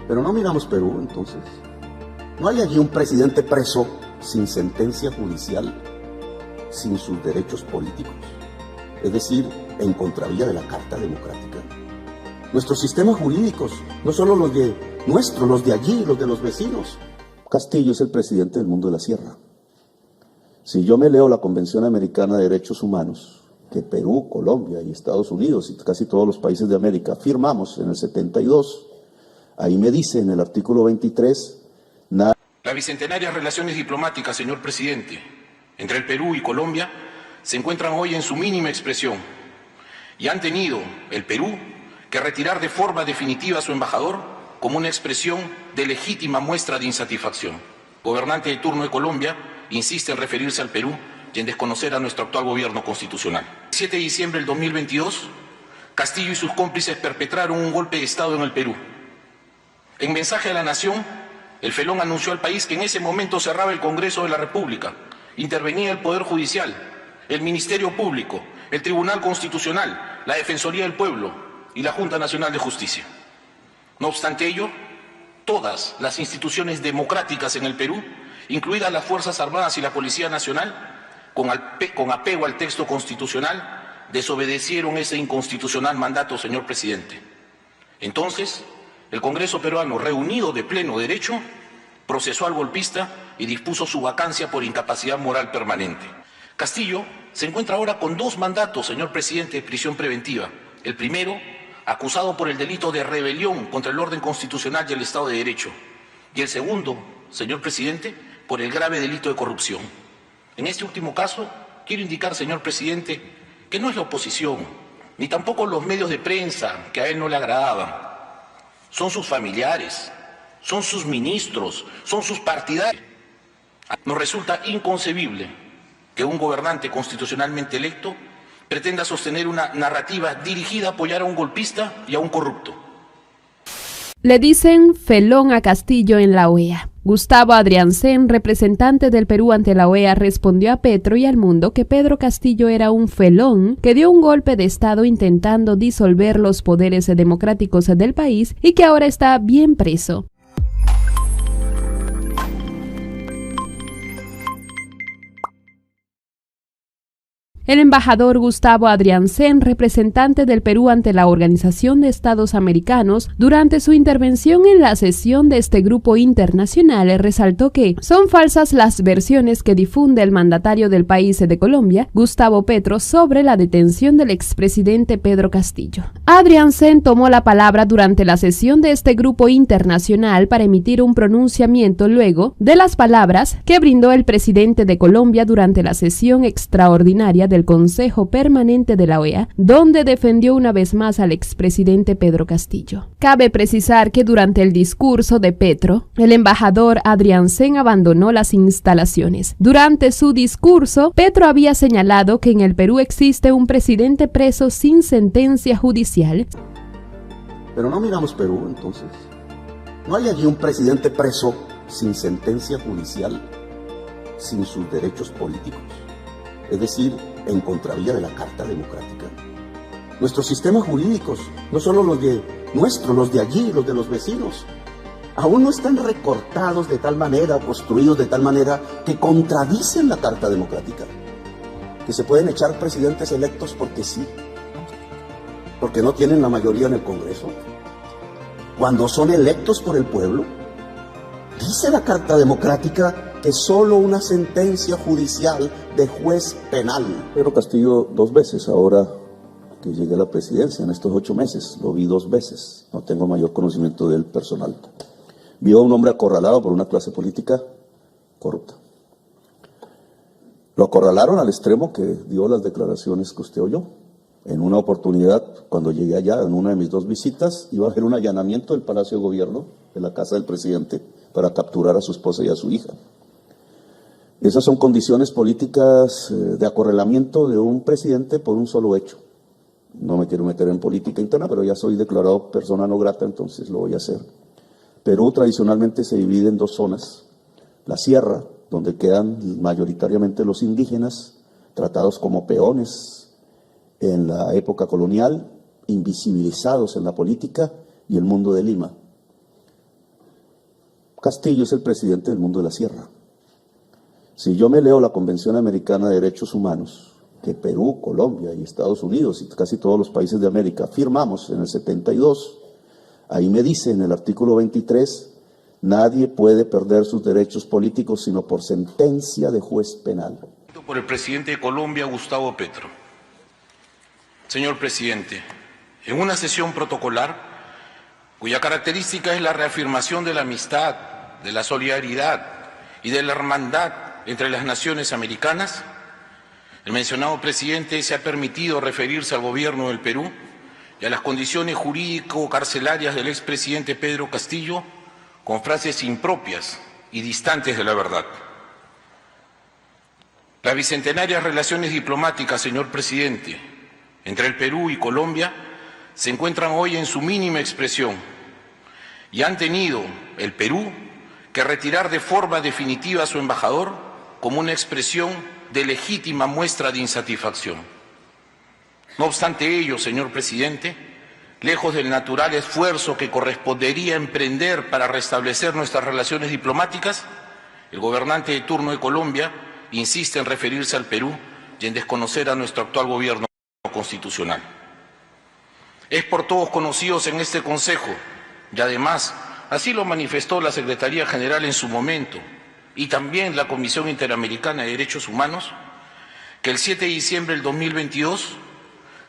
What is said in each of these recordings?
Pero no miramos Perú, entonces. No hay allí un presidente preso sin sentencia judicial, sin sus derechos políticos, es decir, en contravía de la Carta Democrática. Nuestros sistemas jurídicos, no solo los de nuestros, los de allí, los de los vecinos. Castillo es el presidente del mundo de la sierra. Si yo me leo la Convención Americana de Derechos Humanos, que Perú, Colombia y Estados Unidos y casi todos los países de América firmamos en el 72, ahí me dice en el artículo 23, nada. Las bicentenarias relaciones diplomáticas, señor presidente, entre el Perú y Colombia se encuentran hoy en su mínima expresión y han tenido el Perú que retirar de forma definitiva a su embajador como una expresión de legítima muestra de insatisfacción. Gobernante de turno de Colombia insiste en referirse al Perú y en desconocer a nuestro actual gobierno constitucional. El 7 de diciembre del 2022, Castillo y sus cómplices perpetraron un golpe de Estado en el Perú. En mensaje a la nación, el felón anunció al país que en ese momento cerraba el Congreso de la República, intervenía el Poder Judicial, el Ministerio Público, el Tribunal Constitucional, la Defensoría del Pueblo y la Junta Nacional de Justicia. No obstante ello, todas las instituciones democráticas en el Perú, incluidas las Fuerzas Armadas y la Policía Nacional, con apego al texto constitucional, desobedecieron ese inconstitucional mandato, señor presidente. Entonces, el Congreso peruano, reunido de pleno derecho, procesó al golpista y dispuso su vacancia por incapacidad moral permanente. Castillo se encuentra ahora con 2 mandatos, señor presidente, de prisión preventiva. El primero, acusado por el delito de rebelión contra el orden constitucional y el Estado de Derecho. Y el segundo, señor presidente, por el grave delito de corrupción. En este último caso, quiero indicar, señor presidente, que no es la oposición, ni tampoco los medios de prensa que a él no le agradaban. Son sus familiares, son sus ministros, son sus partidarios. Nos resulta inconcebible que un gobernante constitucionalmente electo pretenda sostener una narrativa dirigida a apoyar a un golpista y a un corrupto. Le dicen felón a Castillo en la OEA. Gustavo Adrianzen, representante del Perú ante la OEA, respondió a Petro y al mundo que Pedro Castillo era un felón que dio un golpe de Estado intentando disolver los poderes democráticos del país y que ahora está bien preso. El embajador Gustavo Adrianzen, representante del Perú ante la Organización de Estados Americanos, durante su intervención en la sesión de este grupo internacional, resaltó que son falsas las versiones que difunde el mandatario del país de Colombia, Gustavo Petro, sobre la detención del expresidente Pedro Castillo. Adrianzen tomó la palabra durante la sesión de este grupo internacional para emitir un pronunciamiento luego de las palabras que brindó el presidente de Colombia durante la sesión extraordinaria del Consejo Permanente de la OEA, donde defendió una vez más al expresidente Pedro Castillo. Cabe precisar que durante el discurso de Petro, el embajador Adrianzen abandonó las instalaciones. Durante su discurso, Petro había señalado que en el Perú existe un presidente preso sin sentencia judicial. Pero no miramos Perú, entonces. No hay allí un presidente preso sin sentencia judicial, sin sus derechos políticos, es decir, en contravía de la Carta Democrática. Nuestros sistemas jurídicos, no solo los de nuestros, los de allí, los de los vecinos, aún no están recortados de tal manera, construidos de tal manera que contradicen la Carta Democrática. Que se pueden echar presidentes electos porque sí, porque no tienen la mayoría en el Congreso, cuando son electos por el pueblo. Dice la Carta Democrática que solo una sentencia judicial de juez penal. Pedro Castillo 2 veces, ahora que llegué a la presidencia, en estos 8 meses, lo vi 2 veces, no tengo mayor conocimiento de él personal. Vio a un hombre acorralado por una clase política corrupta. Lo acorralaron al extremo que dio las declaraciones que usted oyó. En una oportunidad, cuando llegué allá, en una de mis 2 visitas, iba a hacer un allanamiento del Palacio de Gobierno, de la casa del presidente, para capturar a su esposa y a su hija. Esas son condiciones políticas de acorralamiento de un presidente por un solo hecho. No me quiero meter en política interna, pero ya soy declarado persona no grata, entonces lo voy a hacer. Perú tradicionalmente se divide en 2 zonas. La sierra, donde quedan mayoritariamente los indígenas, tratados como peones en la época colonial, invisibilizados en la política, y el mundo de Lima, Castillo es el presidente del mundo de la sierra. Si yo me leo la Convención Americana de Derechos Humanos, que Perú, Colombia y Estados Unidos y casi todos los países de América firmamos en el 72, ahí me dice en el artículo 23, nadie puede perder sus derechos políticos sino por sentencia de juez penal. Por el presidente de Colombia, Gustavo Petro. Señor presidente, en una sesión protocolar, cuya característica es la reafirmación de la amistad, de la solidaridad y de la hermandad entre las naciones americanas, el mencionado presidente se ha permitido referirse al gobierno del Perú y a las condiciones jurídico-carcelarias del expresidente Pedro Castillo con frases impropias y distantes de la verdad. Las bicentenarias relaciones diplomáticas, señor presidente, entre el Perú y Colombia se encuentran hoy en su mínima expresión y han tenido el Perú que retirar de forma definitiva a su embajador como una expresión de legítima muestra de insatisfacción. No obstante ello, señor presidente, lejos del natural esfuerzo que correspondería emprender para restablecer nuestras relaciones diplomáticas, el gobernante de turno de Colombia insiste en referirse al Perú y en desconocer a nuestro actual gobierno constitucional. Es por todos conocidos en este Consejo, y además así lo manifestó la Secretaría General en su momento, y también la Comisión Interamericana de Derechos Humanos, que el 7 de diciembre del 2022,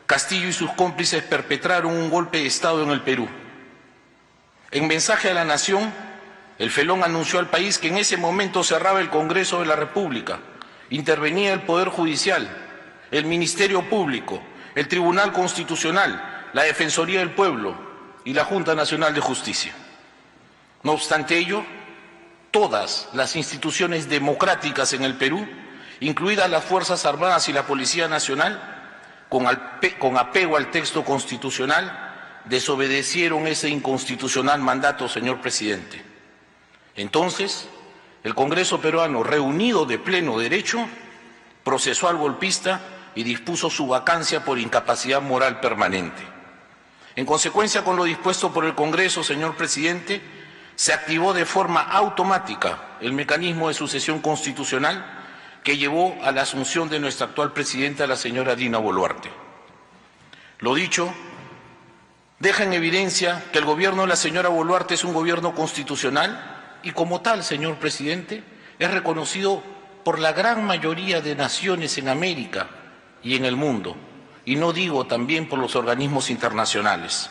Castillo y sus cómplices perpetraron un golpe de Estado en el Perú. En mensaje a la nación, el felón anunció al país que en ese momento cerraba el Congreso de la República, intervenía el Poder Judicial, el Ministerio Público, el Tribunal Constitucional, la Defensoría del Pueblo y la Junta Nacional de Justicia. No obstante ello, todas las instituciones democráticas en el Perú, incluidas las Fuerzas Armadas y la Policía Nacional, con apego al texto constitucional, desobedecieron ese inconstitucional mandato, señor presidente. Entonces, el Congreso peruano, reunido de pleno derecho, procesó al golpista y dispuso su vacancia por incapacidad moral permanente. En consecuencia con lo dispuesto por el Congreso, señor presidente, se activó de forma automática el mecanismo de sucesión constitucional que llevó a la asunción de nuestra actual presidenta, la señora Dina Boluarte. Lo dicho deja en evidencia que el gobierno de la señora Boluarte es un gobierno constitucional y como tal, señor presidente, es reconocido por la gran mayoría de naciones en América y en el mundo, y no digo también por los organismos internacionales.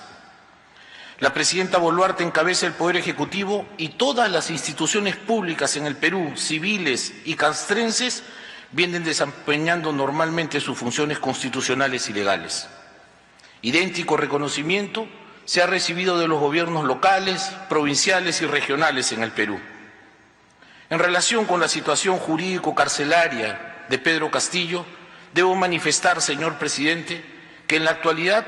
La presidenta Boluarte encabeza el Poder Ejecutivo y todas las instituciones públicas en el Perú, civiles y castrenses, vienen desempeñando normalmente sus funciones constitucionales y legales. Idéntico reconocimiento se ha recibido de los gobiernos locales, provinciales y regionales en el Perú. En relación con la situación jurídico-carcelaria de Pedro Castillo, debo manifestar, señor presidente, que en la actualidad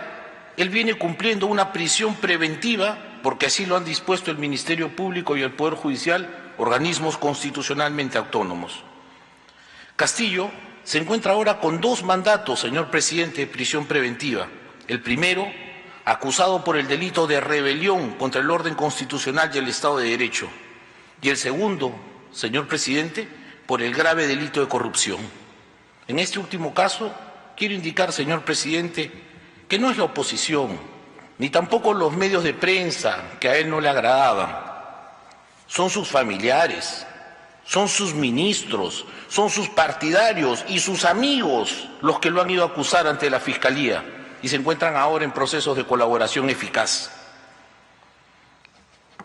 él viene cumpliendo una prisión preventiva, porque así lo han dispuesto el Ministerio Público y el Poder Judicial, organismos constitucionalmente autónomos. Castillo se encuentra ahora con 2 mandatos, señor presidente, de prisión preventiva. El primero, acusado por el delito de rebelión contra el orden constitucional y el Estado de Derecho. Y el segundo, señor presidente, por el grave delito de corrupción. En este último caso, quiero indicar, señor presidente, que no es la oposición, ni tampoco los medios de prensa que a él no le agradaban. Son sus familiares, son sus ministros, son sus partidarios y sus amigos los que lo han ido a acusar ante la Fiscalía y se encuentran ahora en procesos de colaboración eficaz.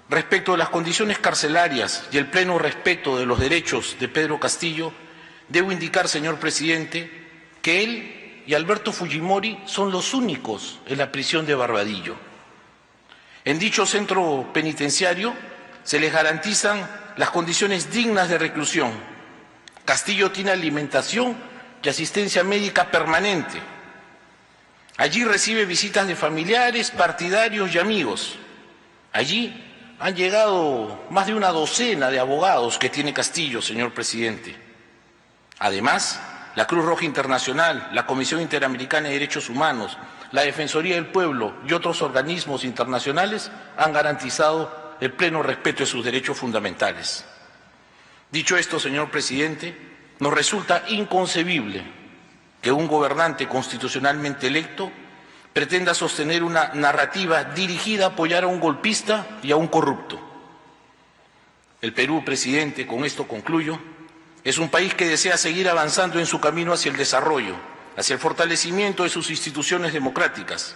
Respecto de las condiciones carcelarias y el pleno respeto de los derechos de Pedro Castillo, debo indicar, señor presidente, que él y Alberto Fujimori son los únicos en la prisión de Barbadillo. En dicho centro penitenciario se les garantizan las condiciones dignas de reclusión. Castillo tiene alimentación y asistencia médica permanente. Allí recibe visitas de familiares, partidarios y amigos. Allí han llegado más de una docena de abogados que tiene Castillo, señor presidente. Además, la Cruz Roja Internacional, la Comisión Interamericana de Derechos Humanos, la Defensoría del Pueblo y otros organismos internacionales han garantizado el pleno respeto de sus derechos fundamentales. Dicho esto, señor presidente, nos resulta inconcebible que un gobernante constitucionalmente electo pretenda sostener una narrativa dirigida a apoyar a un golpista y a un corrupto. El Perú, presidente, con esto concluyo, es un país que desea seguir avanzando en su camino hacia el desarrollo, hacia el fortalecimiento de sus instituciones democráticas.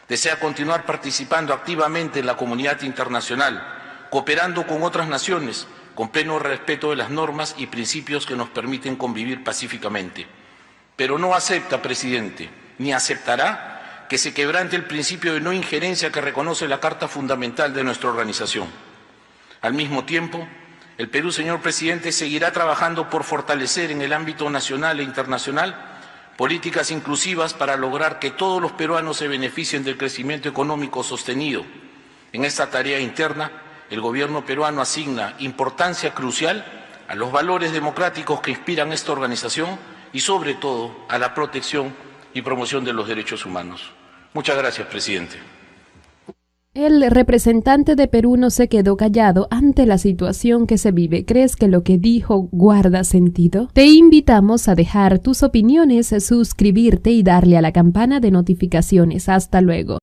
Desea continuar participando activamente en la comunidad internacional, cooperando con otras naciones, con pleno respeto de las normas y principios que nos permiten convivir pacíficamente. Pero no acepta, presidente, ni aceptará que se quebrante el principio de no injerencia que reconoce la Carta Fundamental de nuestra organización. Al mismo tiempo, el Perú, señor presidente, seguirá trabajando por fortalecer en el ámbito nacional e internacional políticas inclusivas para lograr que todos los peruanos se beneficien del crecimiento económico sostenido. En esta tarea interna, el gobierno peruano asigna importancia crucial a los valores democráticos que inspiran esta organización y, sobre todo, a la protección y promoción de los derechos humanos. Muchas gracias, presidente. El representante de Perú no se quedó callado ante la situación que se vive. ¿Crees que lo que dijo guarda sentido? Te invitamos a dejar tus opiniones, suscribirte y darle a la campana de notificaciones. Hasta luego.